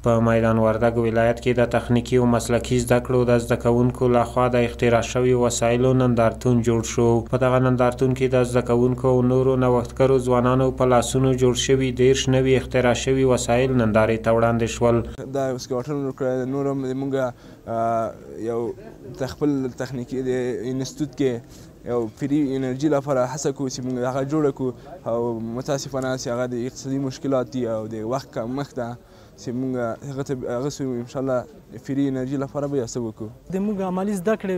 په میدان وردګ ولایت کې د تخنیکي او مسلکي زده کړو د زده کوونکو لخوا د اختراع شویو وسایلو نندارتون جوړ شو. په دغه نندارتون کې د زده کوونکو او نورو نوښتګرو ځوانانو په لاسونو جوړ شوي 30 نوي اختراع شوي وسایل نندارې ته وړاندې شول. دا سکواټرونه وکړه، نور هم موږ یو د خپل تخنیکي د انسټیټوټ کې یو فری انرژي لپاره هڅه کوو چې موږ هغه جوړه کړو او متاسفانه چې هغه د اقتصادي مشکلات دي او د وخت کمښت ده چې موږ هغه انشاءالله فری انرژي لپاره به هڅه وکړو. د موږ عملي زده کړې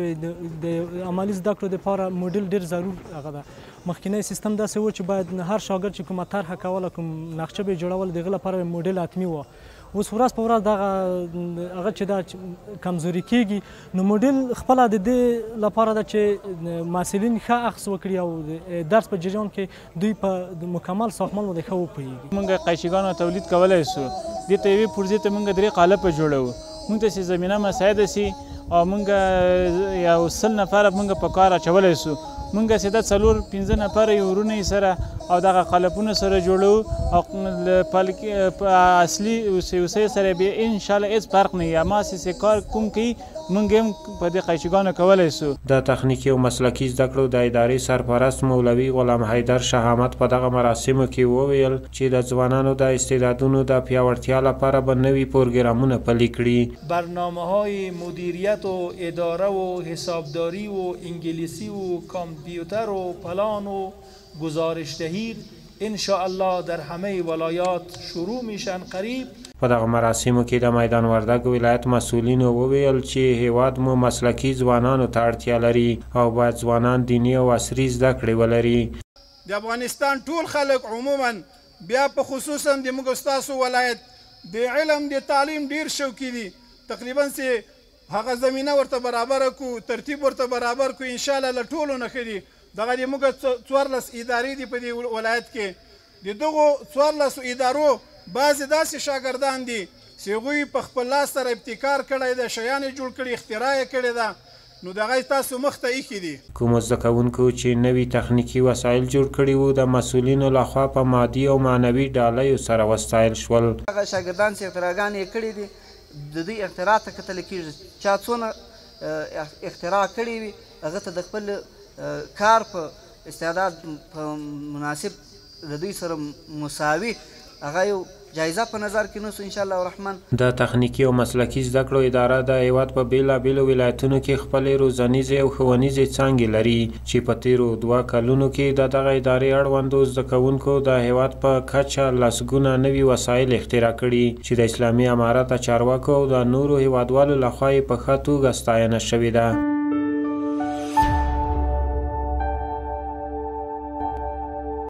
د عملي زده کړو دپاره موډل ډېر ضرور هغه ده. مخکینی سیستم داسې و چې باید هر شاګرد چې کومه طرحه کوله، کوم نقشه به یې جوړول، د هغه لپاره موډل حتمي و. اوس ورځ په ورځ دغه هغه چې دا کمزوري کېږي، نو موډل خپله د دې لپاره ده چې محصلین ښه اخذ وکړي او درس په جریان کې دوی په مکمل ساختمان باندې ښه وپوهېږي. موږ قیچیګانو تولید کولی سو، دې ته یوې پرزې ته موږ 3 قالبه جوړوو. موږ ته چې زمینه مساعده سي او موږ یو 100 نفره موږ په کار اچولی سو. موږ سیده 4-5 نفره یو ورونه سره او دغه قالبونه سره جوړو او په اصلي اوسې سره به ان شاء الله هیڅ فرق نه یا ما سي کار کوم کی موږ هم په دې قیچیګانو کولی سو. د تخنیکي او مسلکي زده کړو د ادارې سرپرست مولوي غلام حیدر شهامت په دغه مراسمو کې وویل چې د ځوانانو د استعدادونو د پیاوړتیا لپاره به نوي پروګرامونه پلي کړي. برنامه‌های مدیریت و اداره و حسابداری و انگلیسی و کامپیوتر و پلان و گزارش‌دهی ان شاء الله در همه ولایات شروع میشن قریب. په دغه مراسمو کې د میدان وردګ ولایت مسؤلینو وویل چې هیواد مو مسلکي ځوانانو ته اړتیا لري او باید ځوانان دیني او عصري زده کړې ولري. د افغانستان ټول خلک عموما بیا په خصوصا د موږ ستاسو ولایت د علم د تعلیم ډیر شوقي دي. تقریبا چې هغه زمینه ورته برابره کو، ترتیب ورته برابر کو، ان شاء الله له ټولو نه ښه دي. دغه د موږ 14 ادارې دي په دې ولایت کې. د دغو 14 ادارو بعضې داسې شاګردان دي چې هغوی په خپل لاس سره ابتکار کړی ده، شیان یې جوړ کړي، اختراع یې کړې ده، نو دغه تاسو مخ ته ایښي دي. کومو زده کوونکو چې نوي تخنیکي وسایل جوړ کړي وو د مسؤلینو لخوا په مادي او معنوي ډالیو سره وستایل شول. هغه شاګردان چې اختراعګانې یې کړي دي، د دوی اختراع ته کتل کېږي، چا څونه اختراع کړې وي هغه ته د خپل کار په استعداد په مناسب د دوی سره مساوي هغه یو جایزه په نظر کې نیسو ان شاء الله الرحمن. د تخنیکي او مسلکي زده کړو اداره د هیواد په بیلابیلو ولایتونو کې خپلې روزنیزې او ښوونیزې څانګې لري چې په تیرو 2 کلونو کې د دغه ادارې اړوندو زده کوونکو د هیواد په کچه لسګونه نوي وسایل اختراع کړي چې د اسلامي امارت د چارواکو او د نورو هیوادوالو لخوا یې په ښه توګه ستاینه شوې ده.